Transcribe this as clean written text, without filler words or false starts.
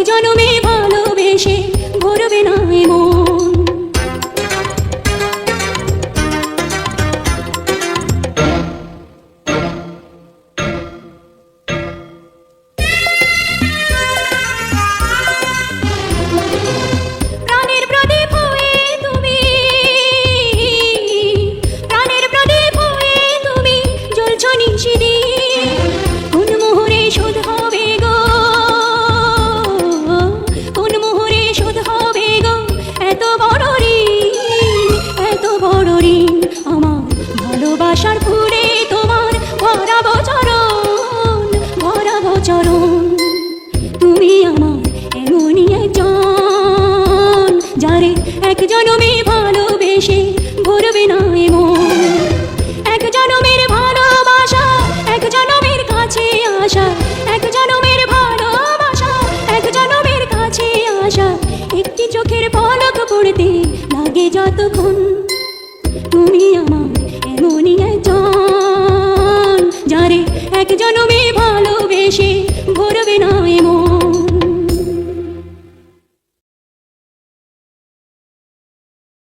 জনমে ভালোবেসে ভরবে না এ মন। প্রাণের প্রদীপ হয়ে তুমি, প্রাণের প্রদীপ হয়ে তুমি জ্বলছ নিশিদিন। কোন মোহরে শোধ হবে গো, কোন মোহরে শোধ হবে গো এত বড় ঋণ, এত বড় ঋণ। আমার ভালোবাসার ফুলে তোমার ভরাবো চরণ, ভরাবো চরণ। তুমি আমার এমনই একজন, যারে এক জনমে ভালোবেসে ভরবে না এ মন। এক জনমের ভালোবাসা, এক জনমের কাছে আসা, এক জনমের ভালোবাসা, এক জনমের কাছে আসা। একটি চোখের পলক পড়তে লাগে যতক্ষণ, তুমি আমার